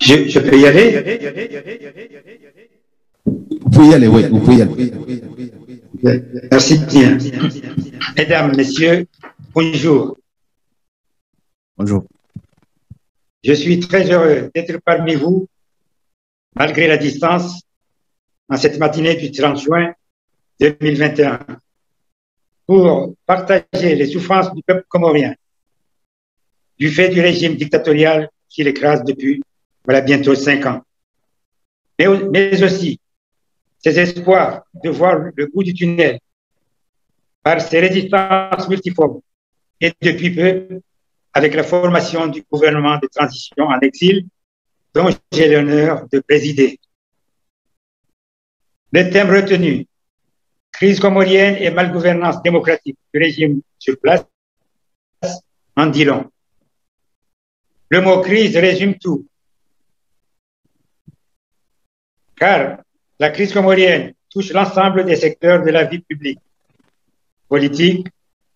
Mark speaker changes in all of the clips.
Speaker 1: Je peux y aller?
Speaker 2: Vous pouvez y aller, oui, vous pouvez y aller.
Speaker 1: Merci bien. Mesdames, Messieurs, bonjour.
Speaker 2: Bonjour.
Speaker 1: Je suis très heureux d'être parmi vous, malgré la distance, en cette matinée du 30 juin 2021, pour partager les souffrances du peuple comorien, du fait du régime dictatorial qui l'écrase depuis bientôt 5 ans. Mais aussi ses espoirs de voir le bout du tunnel par ses résistances multiformes et depuis peu avec la formation du gouvernement de transition en exil dont j'ai l'honneur de présider. Le thème retenu, crise comorienne et malgouvernance démocratique du régime sur place, en dit long. Le mot crise résume tout. Car la crise comorienne touche l'ensemble des secteurs de la vie publique, politique,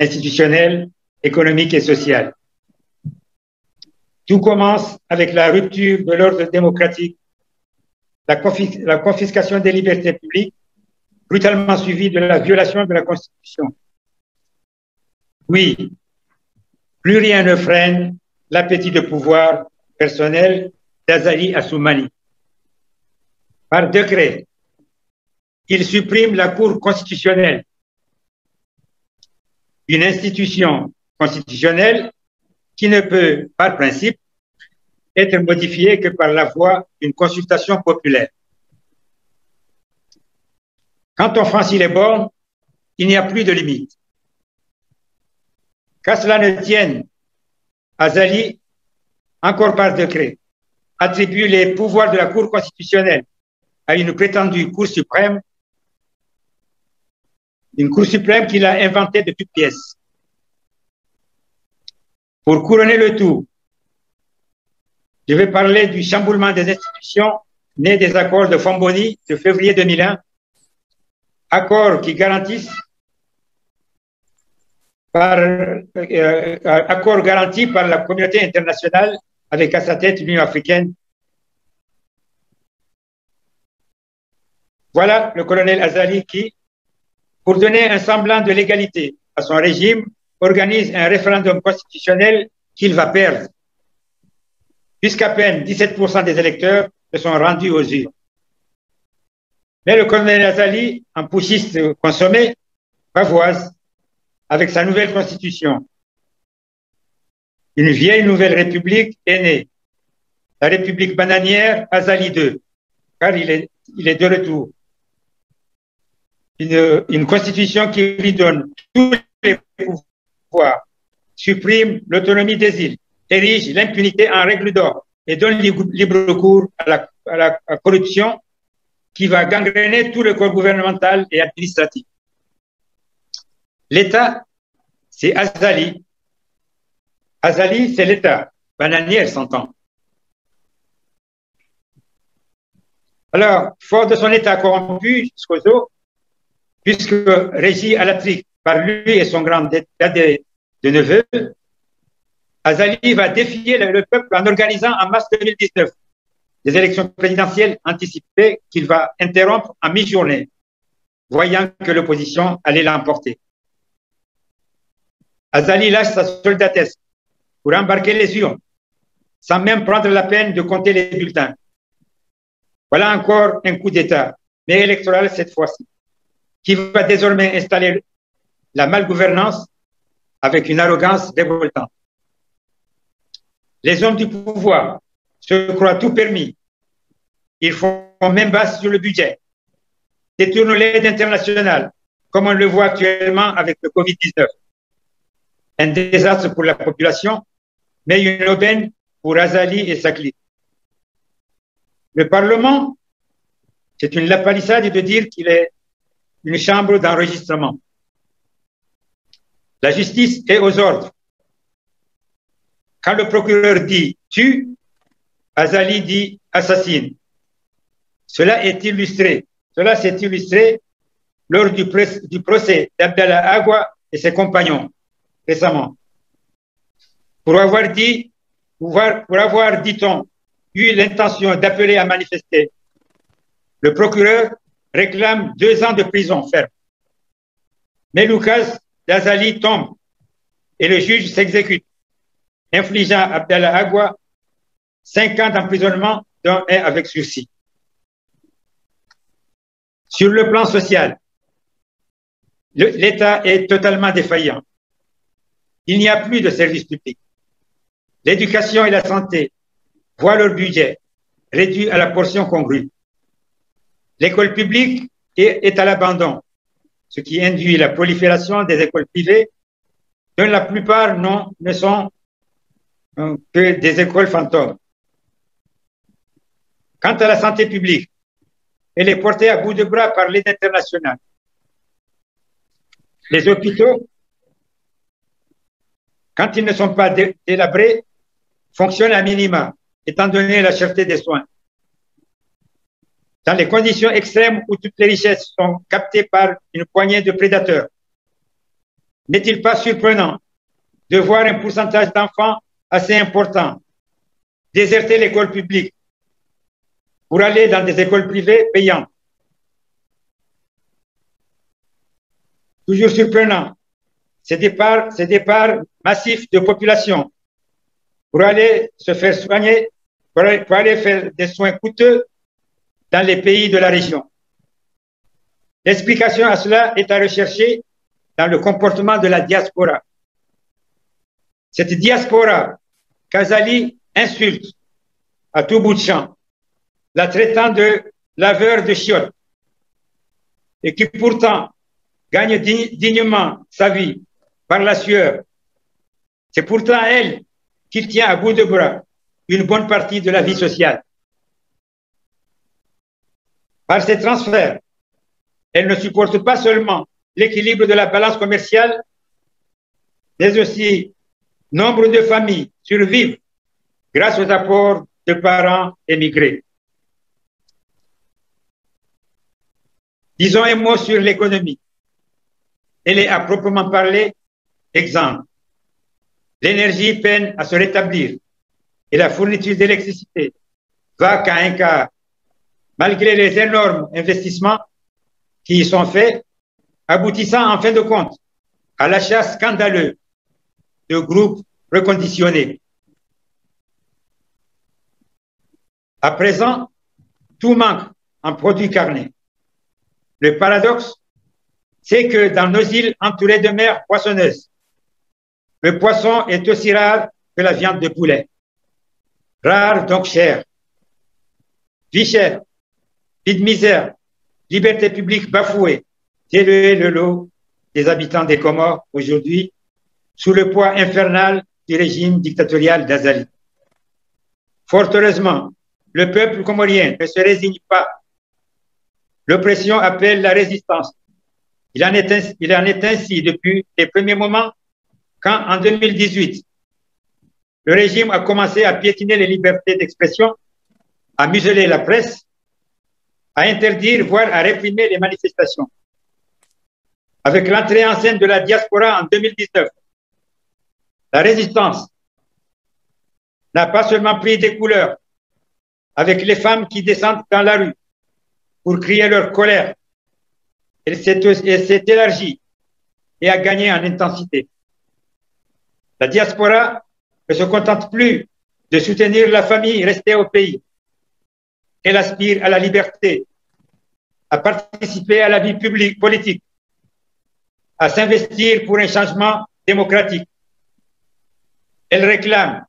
Speaker 1: institutionnelle, économique et sociale. Tout commence avec la rupture de l'ordre démocratique, la confiscation des libertés publiques, brutalement suivie de la violation de la Constitution. Oui, plus rien ne freine l'appétit de pouvoir personnel d'Azali Assoumani. Par décret, il supprime la Cour constitutionnelle, une institution constitutionnelle qui ne peut, par principe, être modifiée que par la voie d'une consultation populaire. Quand on franchit les bornes, il n'y a plus de limite. Qu'à cela ne tienne, Azali, encore par décret, attribue les pouvoirs de la Cour constitutionnelle à une prétendue Cour suprême, une Cour suprême qu'il a inventée de toutes pièces. Pour couronner le tout, je vais parler du chamboulement des institutions né des accords de Fomboni de février 2001, accords qui garantissent accords garantis par la communauté internationale avec à sa tête l'Union africaine. Voilà le colonel Azali qui, pour donner un semblant de légalité à son régime, organise un référendum constitutionnel qu'il va perdre, puisqu'à peine 17% des électeurs se sont rendus aux urnes. Mais le colonel Azali, en putschiste consommé, pavoise avec sa nouvelle constitution. Une vieille nouvelle république est née, la république bananière Azali II, car il est de retour. Une constitution qui lui donne tous les pouvoirs, supprime l'autonomie des îles, érige l'impunité en règle d'or et donne libre cours à la corruption qui va gangréner tout le corps gouvernemental et administratif. L'État, c'est Azali. Azali, c'est l'État. Bananière s'entend. Alors, fort de son État corrompu jusqu'aux os, puisque régi à la trique par lui et son grand dadais de neveu, Azali va défier le peuple en organisant en mars 2019 des élections présidentielles anticipées qu'il va interrompre en mi-journée, voyant que l'opposition allait l'emporter. Azali lâche sa soldatesque pour embarquer les urnes, sans même prendre la peine de compter les bulletins. Voilà encore un coup d'État, mais électoral cette fois-ci, qui va désormais installer la malgouvernance avec une arrogance révoltante. Les hommes du pouvoir se croient tout permis. Ils font même basse sur le budget, détournent l'aide internationale, comme on le voit actuellement avec le Covid-19. Un désastre pour la population, mais une aubaine pour Azali et sa clique. Le Parlement, c'est une lapalissade de dire qu'il est une chambre d'enregistrement. La justice est aux ordres. Quand le procureur dit « tue », Azali dit « assassine ». Cela s'est illustré lors du procès d'Abdallah Agua et ses compagnons récemment. Pour avoir, dit-on, eu l'intention d'appeler à manifester, le procureur réclame 2 ans de prison ferme. Mais Lucas Dazali tombe et le juge s'exécute, infligeant à Abdallah Agua 5 ans d'emprisonnement, dont 1 avec sursis. Sur le plan social, l'État est totalement défaillant. Il n'y a plus de services publics. L'éducation et la santé voient leur budget réduit à la portion congrue. L'école publique est à l'abandon, ce qui induit la prolifération des écoles privées, dont la plupart ne sont que des écoles fantômes. Quant à la santé publique, elle est portée à bout de bras par l'aide internationale. Les hôpitaux, quand ils ne sont pas délabrés, fonctionnent à minima, étant donné la cherté des soins. Dans les conditions extrêmes où toutes les richesses sont captées par une poignée de prédateurs, n'est-il pas surprenant de voir un pourcentage d'enfants assez important déserter l'école publique pour aller dans des écoles privées payantes? Toujours surprenant, ces départs massifs de population pour aller se faire soigner, pour aller faire des soins coûteux dans les pays de la région. L'explication à cela est à rechercher dans le comportement de la diaspora. Cette diaspora qu'Azali insulte à tout bout de champ, la traitant de laveur de chiottes, et qui pourtant gagne dignement sa vie par la sueur. C'est pourtant elle qui tient à bout de bras une bonne partie de la vie sociale. Par ces transferts, elle ne supporte pas seulement l'équilibre de la balance commerciale, mais aussi nombre de familles survivent grâce aux apports de parents émigrés. Disons un mot sur l'économie. Elle est à proprement parler exempte. L'énergie peine à se rétablir et la fourniture d'électricité va qu'à un quart, malgré les énormes investissements qui y sont faits, aboutissant en fin de compte à l'achat scandaleux de groupes reconditionnés. À présent, tout manque en produits carnés. Le paradoxe, c'est que dans nos îles entourées de mers poissonneuses, le poisson est aussi rare que la viande de poulet. Rare, donc cher. Vie chère, vie de misère, liberté publique bafouée, tel est le lot des habitants des Comores aujourd'hui, sous le poids infernal du régime dictatorial d'Azali. Fort heureusement, le peuple comorien ne se résigne pas. L'oppression appelle la résistance. Il en est ainsi depuis les premiers moments quand, en 2018, le régime a commencé à piétiner les libertés d'expression, à museler la presse, à interdire, voire à réprimer les manifestations. Avec l'entrée en scène de la diaspora en 2019, la résistance n'a pas seulement pris des couleurs avec les femmes qui descendent dans la rue pour crier leur colère. Elle s'est élargie et a gagné en intensité. La diaspora ne se contente plus de soutenir la famille restée au pays. Elle aspire à la liberté, à participer à la vie publique, politique, à s'investir pour un changement démocratique. Elle réclame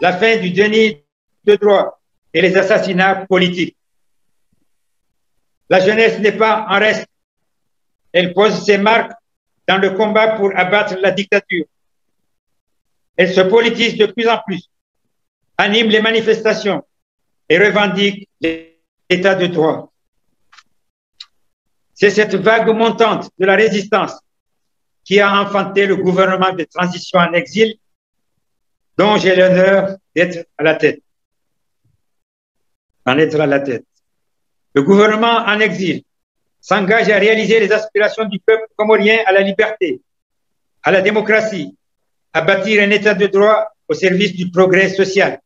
Speaker 1: la fin du déni de droit et les assassinats politiques. La jeunesse n'est pas en reste. Elle pose ses marques dans le combat pour abattre la dictature. Elle se politise de plus en plus, anime les manifestations et revendique l'état de droit. C'est cette vague montante de la résistance qui a enfanté le gouvernement de transition en exil dont j'ai l'honneur d'être à la tête. Le gouvernement en exil s'engage à réaliser les aspirations du peuple comorien à la liberté, à la démocratie, à bâtir un état de droit au service du progrès social.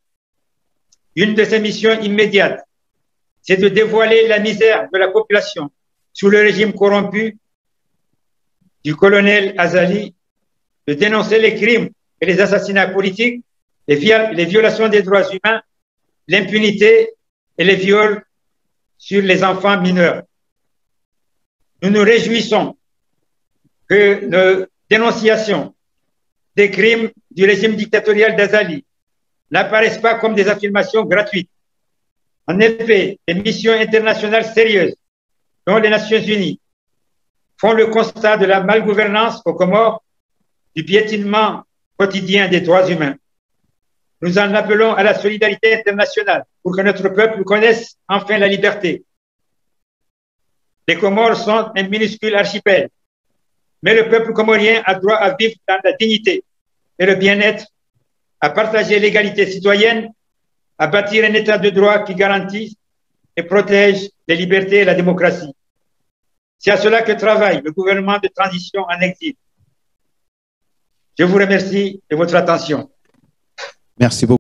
Speaker 1: Une de ses missions immédiates, c'est de dévoiler la misère de la population sous le régime corrompu du colonel Azali, de dénoncer les crimes et les assassinats politiques, les violations des droits humains, l'impunité et les viols sur les enfants mineurs. Nous nous réjouissons que nos dénonciations des crimes du régime dictatorial d'Azali n'apparaissent pas comme des affirmations gratuites. En effet, les missions internationales sérieuses, dont les Nations Unies, font le constat de la malgouvernance aux Comores, du piétinement quotidien des droits humains. Nous en appelons à la solidarité internationale pour que notre peuple connaisse enfin la liberté. Les Comores sont un minuscule archipel, mais le peuple comorien a droit à vivre dans la dignité et le bien-être, à partager l'égalité citoyenne, à bâtir un état de droit qui garantisse et protège les libertés et la démocratie. C'est à cela que travaille le gouvernement de transition en exil. Je vous remercie de votre attention.
Speaker 2: Merci beaucoup.